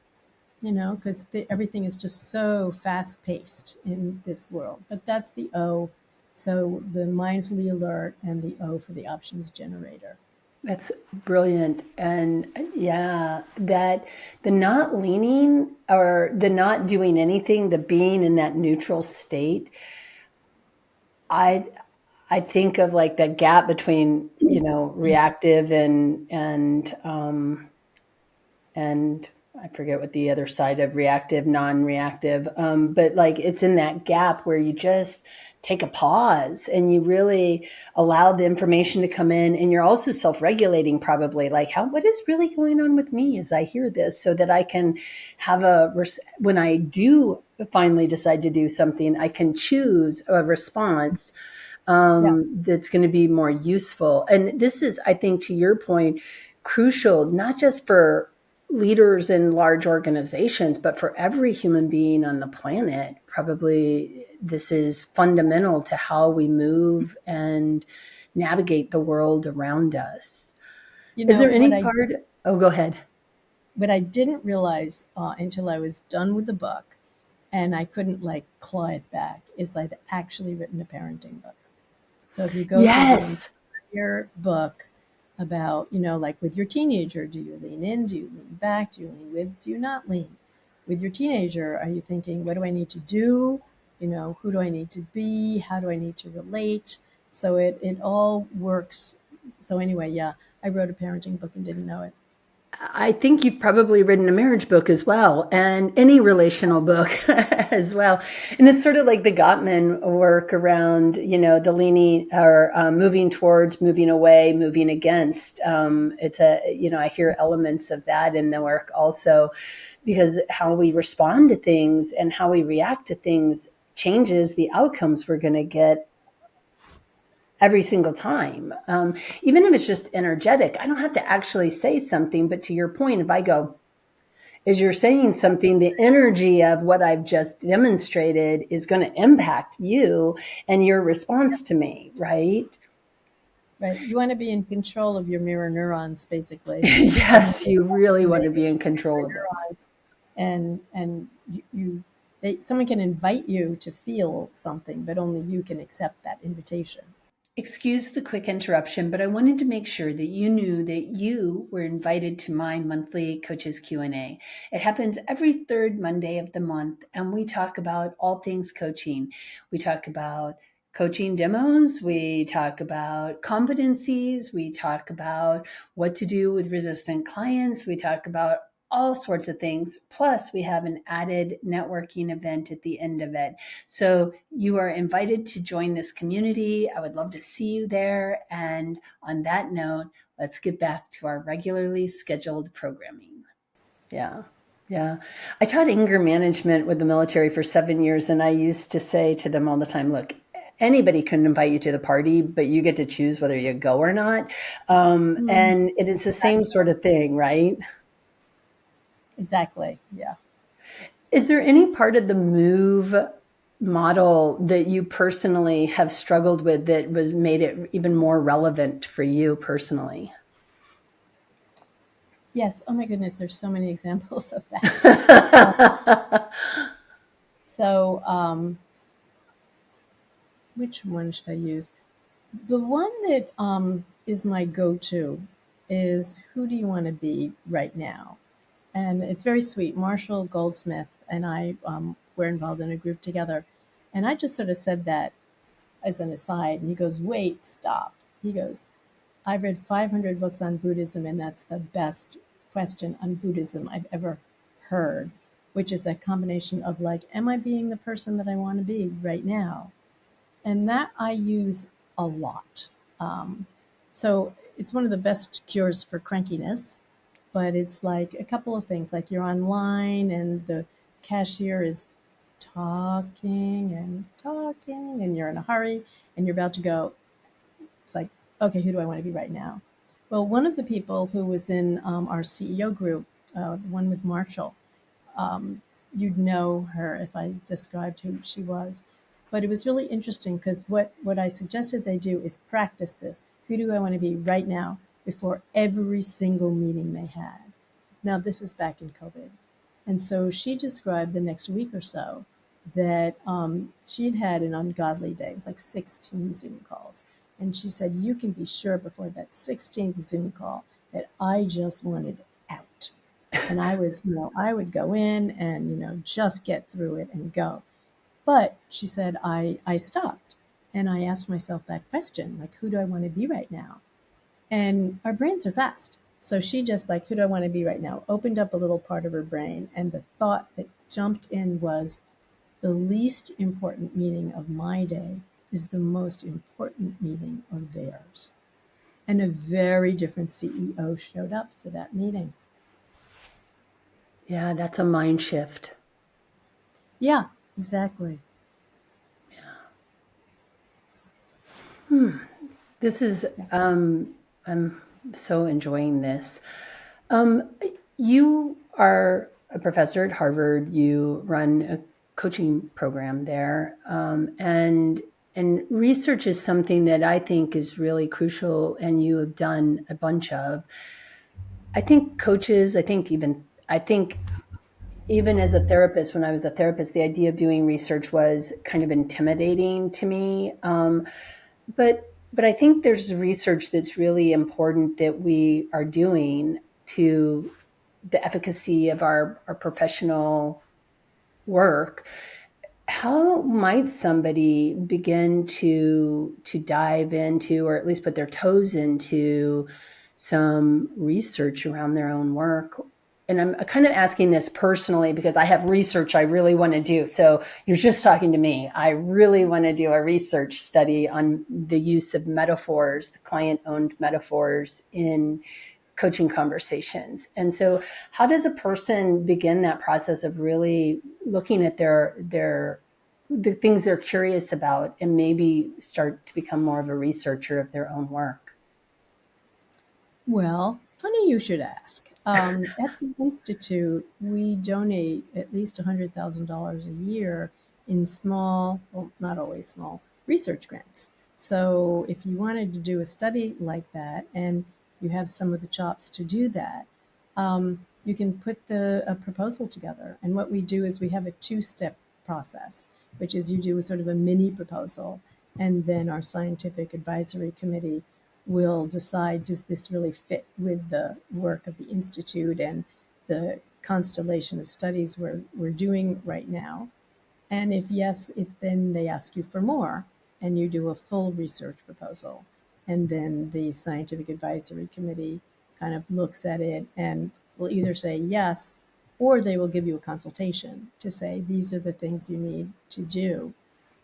because everything is just so fast paced in this world. But that's the O. So the mindfully alert and the O for the options generator. That's brilliant. And yeah, that the not leaning or the not doing anything, the being in that neutral state, I I think of like that gap between, reactive and I forget what the other side of reactive, non-reactive, but like it's in that gap where you just take a pause and you really allow the information to come in, and you're also self-regulating, probably like what is really going on with me as I hear this, so that I can have when I do finally decide to do something, I can choose a response Yeah. that's going to be more useful. And this is, I think, to your point, crucial, not just for leaders in large organizations, but for every human being on the planet. Probably this is fundamental to how we move and navigate the world around us. You Is know, there what any I part? Oh, go ahead. what I didn't realize until I was done with the book and I couldn't like claw it back is I'd actually written a parenting book. So if you go through the Yes. entire book about, like with your teenager, do you lean in? Do you lean back? Do you lean with? Do you not lean? With your teenager, are you thinking, what do I need to do? Who do I need to be? How do I need to relate? So it all works. So anyway, yeah, I wrote a parenting book and didn't know it. I think you've probably written a marriage book as well, and any relational book as well. And it's sort of like the Gottman work around, the leaning or moving towards, moving away, moving against. I hear elements of that in the work also, because how we respond to things and how we react to things changes the outcomes we're going to get every single time. Even if it's just energetic, I don't have to actually say something. But to your point, if I go, as you're saying something, the energy of what I've just demonstrated is going to impact you and your response to me, right? Right? You want to be in control of your mirror neurons, basically. Someone Yes, you really want to activate be in control mirror of those. neurons, and someone can invite you to feel something, but only you can accept that invitation. Excuse the quick interruption, but I wanted to make sure that you knew that you were invited to my monthly Coaches Q&A. It happens every third Monday of the month, and we talk about all things coaching. We talk about coaching demos, we talk about competencies, we talk about what to do with resistant clients, we talk about all sorts of things. Plus, we have an added networking event at the end of it. So you are invited to join this community. I would love to see you there. And on that note, let's get back to our regularly scheduled programming. Yeah. Yeah. I taught anger management with the military for 7 years. And I used to say to them all the time, look, anybody can invite you to the party, but you get to choose whether you go or not. Mm, And it is the same sort of thing, right? exactly. Yeah. Is there any part of the move model that you personally have struggled with that was made it even more relevant for you personally? Yes. Oh my goodness. There's so many examples of that. Uh, so, which one should I use? The one that is my go-to is, who do you want to be right now? And it's very sweet. Marshall Goldsmith and I were involved in a group together. And I just sort of said that as an aside. And he goes, wait, stop. He goes, I've read 500 books on Buddhism, and that's the best question on Buddhism I've ever heard, which is that combination of like, am I being the person that I want to be right now? And that I use a lot. Um, so it's one of the best cures for crankiness, but it's like a couple of things, like you're online and the cashier is talking and talking, and you're in a hurry and you're about to go. It's like, okay, who do I want to be right now? Well, one of the people who was in our CEO group, the one with Marshall, um, you'd know her if I described who she was. But it was really interesting because what I suggested they do is practice this. Who do I want to be right now before every single meeting they had? Now, this is back in COVID. And so she described the next week or so that she'd had an ungodly day. It was like 16 Zoom calls. And she said, you can be sure before that 16th Zoom call that I just wanted out. And I was, I would go in and, just get through it and go. But she said, I stopped and I asked myself that question, like, who do I want to be right now? And our brains are fast. So she just like, who do I want to be right now? Opened up a little part of her brain. And the thought that jumped in was the least important meeting of my day is the most important meeting of theirs. And a very different CEO showed up for that meeting. Yeah, that's a mind shift. Yeah, exactly. This is, Yeah. I'm so enjoying this. Um, you are a professor at Harvard. You run a coaching program there, and research is something that I think is really crucial, and you have done a bunch of. I think coaches. I think even as a therapist, when I was a therapist, the idea of doing research was kind of intimidating to me. But but I think there's research that's really important that we are doing to the efficacy of our professional work. How might somebody begin to dive into, or at least put their toes into, some research around their own work? And I'm kind of asking this personally because I have research I really want to do. So you're just talking to me. I really want to do a research study on the use of metaphors, the client-owned metaphors in coaching conversations. And so how does a person begin that process of really looking at their the things they're curious about and maybe start to become more of a researcher of their own work? Well, funny you should ask. At the Institute, we donate at least $100,000 a year in small, well, not always small, research grants. So if you wanted to do a study like that and you have some of the chops to do that, you can put a proposal together. And what we do is we have a two-step process, which is you do a sort of a mini proposal, and then our scientific advisory committee will decide, does this really fit with the work of the Institute and the constellation of studies we're doing right now? And if yes, then they ask you for more and you do a full research proposal. And then the scientific advisory committee kind of looks at it and will either say yes, or they will give you a consultation to say, these are the things you need to do.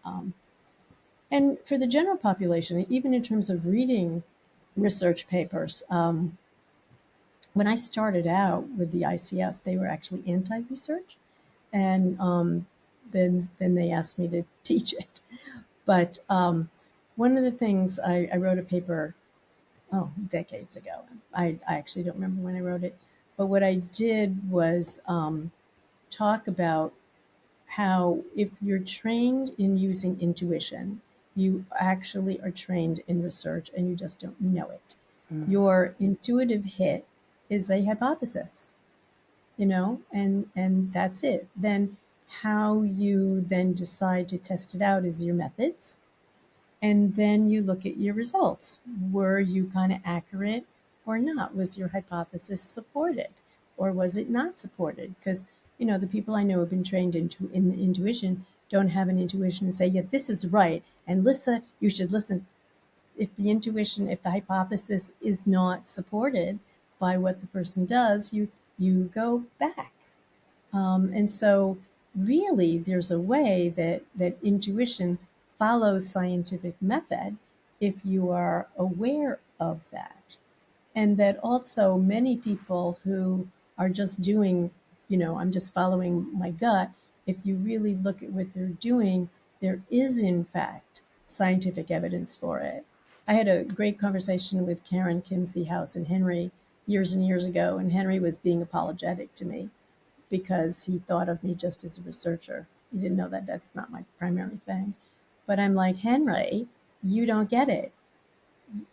Um, and for the general population, even in terms of reading research papers, when I started out with the ICF, they were actually anti-research, and then they asked me to teach it. But one of the things I wrote a paper, decades ago. I actually don't remember when I wrote it, but what I did was talk about how if you're trained in using intuition, you actually are trained in research and you just don't know it. Mm. Your intuitive hit is a hypothesis, and that's it. Then how you then decide to test it out is your methods, and then you look at your results. Were you kind of accurate or not? Was your hypothesis supported or was it not supported? Because, the people I know have been trained in intuition don't have an intuition and say, yeah, this is right. And Lyssa, you should listen. If the intuition, if the hypothesis is not supported by what the person does, you go back. And so, really, there's a way that intuition follows scientific method if you are aware of that. And that also many people who are just doing, I'm just following my gut, if you really look at what they're doing, there is, in fact, scientific evidence for it. I had a great conversation with Karen Kinsey House and Henry years and years ago, and Henry was being apologetic to me because he thought of me just as a researcher. He didn't know that that's not my primary thing. But I'm like, Henry, you don't get it.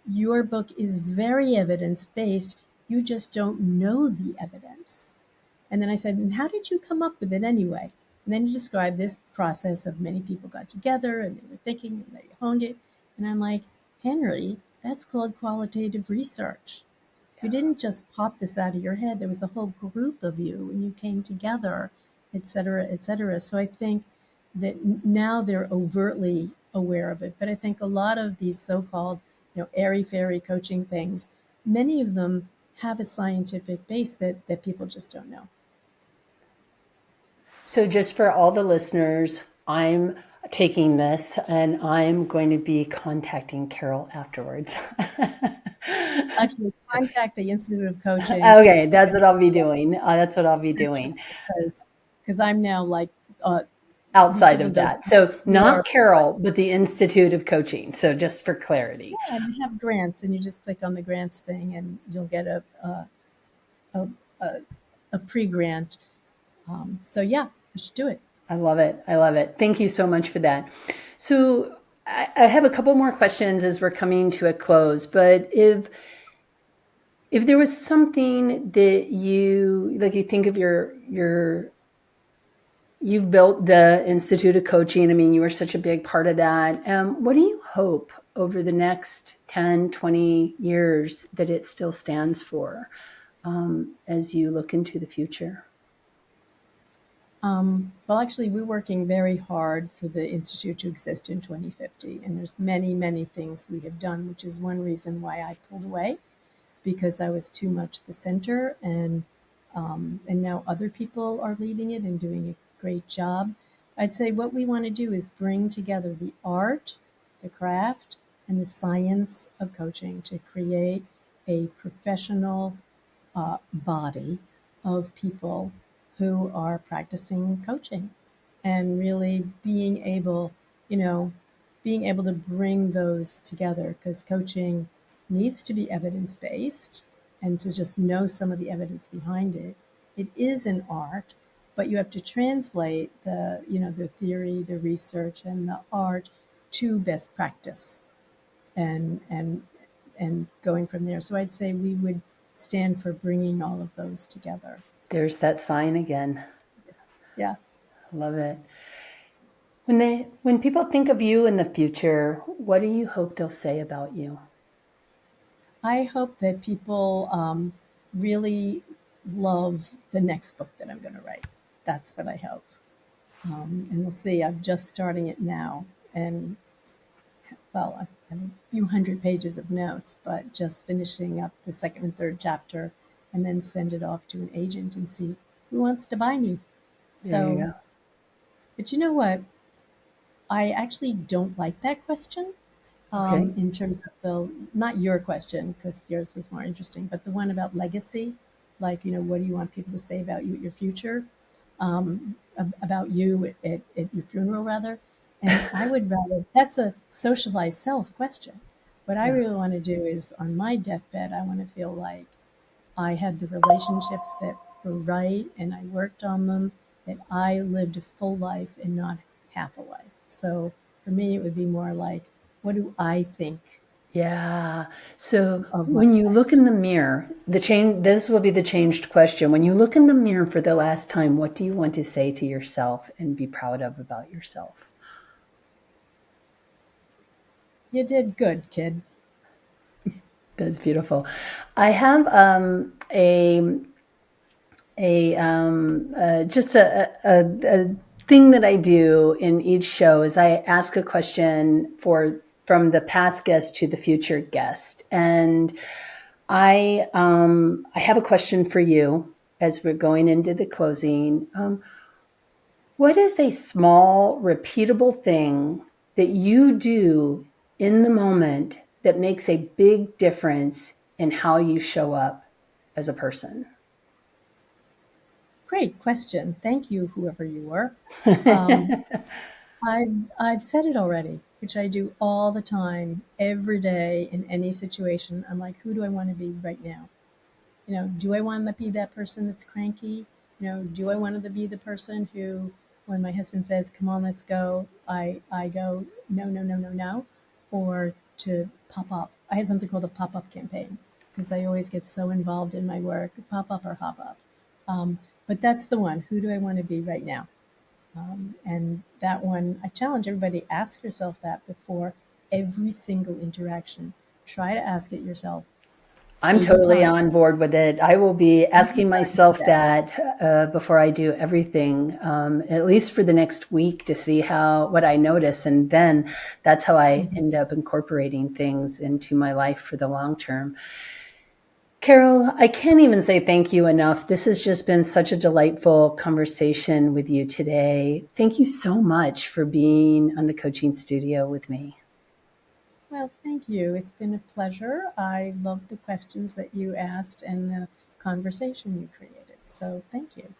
Your book is very evidence based. You just don't know the evidence. And then I said, and how did you come up with it anyway? And then he described this process of many people got together and they were thinking and they honed it. And I'm like, Henry, that's called qualitative research. You didn't just pop this out of your head. There was a whole group of you and you came together, et cetera, et cetera. So I think that now they're overtly aware of it. But I think a lot of these so-called, airy fairy coaching things, many of them have a scientific base that people just don't know. So, just for all the listeners, I'm taking this and I'm going to be contacting Carol afterwards. Actually, So, contact the Institute of Coaching okay, that's what I'll be doing. That's what I'll be doing because I'm now like outside people of don't. that. So, We not are, Carol, but the Institute of Coaching. So, just for clarity. yeah, and we have grants, and you just click on the grants thing, and you'll get a, a, a pre-grant. So yeah, we should do it. I love it. I love it. Thank you so much for that. So, I have a couple more questions as we're coming to a close, but if there was something that you like, you think of your you've built the Institute of Coaching. I mean, you were such a big part of that. What do you hope over the next 10, 20 years that it still stands for as you look into the future? Well, actually, we're working very hard for the Institute to exist in 2050, and there's many, many things we have done, which is one reason why I pulled away because I was too much the center, and now other people are leading it and doing a great job. I'd say what we want to do is bring together the art, the craft, and the science of coaching to create a professional body of people who are practicing coaching and really you know, being able to bring those together because coaching needs to be evidence based and to just know some of the evidence behind it. It is an art, but you have to translate the theory, the research, and the art to best practice and and going from there. So I'd say we would stand for bringing all of those together. There's that sign again. Yeah. Love it. When people think of you in the future, what do you hope they'll say about you? I hope that people really love the next book that I'm going to write. That's what I hope. And we'll see. I'm just starting it now. And well, I have a few hundred pages of notes, but just finishing up the second and third chapter and then send it off to an agent and see who wants to buy me. There you So, go. but you know what? I actually don't like that question Okay. in terms of not your question, because yours was more interesting, but the one about legacy. Like, what do you want people to say about you at your future? About you at your funeral, rather. And I would rather, that's a socialized self question. What I Yeah. really want to do is on my deathbed, I want to feel like I had the relationships that were right and I worked on them, that I lived a full life and not half a life. So for me, it would be more like, what do I think Yeah. So of my when you life? look in the mirror, this will be the changed question. When you look in the mirror for the last time, what do you want to say to yourself and be proud of about yourself? You did good, kid. That's beautiful. I have a just a thing that I do in each show is I ask a question for from the past guest to the future guest, and I have a question for you as we're going into the closing. What is a small, repeatable thing that you do in the moment that makes a big difference in how you show up as a person? Great question. Thank you, whoever you were. Um, I've said it already, which I do all the time, every day in any situation. I'm like, who do I want to be right now? Do I want to be that person that's cranky? Do I want to be the person who, when my husband says, "Come on, let's go," I go, "No, no, no, no, no," or to pop up. I had something called a pop up campaign because I always get so involved in my work, pop up or hop up. But that's the one. Who do I want to be right now? And that one, I challenge everybody, ask yourself that before every single interaction. Try to ask it yourself I'm 80 totally times. on board with it. I will be 80 asking times a myself day. that before I do everything, at least for the next week, to see how what I notice, and then that's how I Mhm. end up incorporating things into my life for the long term. Carol, I can't even say thank you enough. This has just been such a delightful conversation with you today. Thank you so much for being on the coaching studio with me. Well, thank you. It's been a pleasure. I loved the questions that you asked and the conversation you created. So thank you.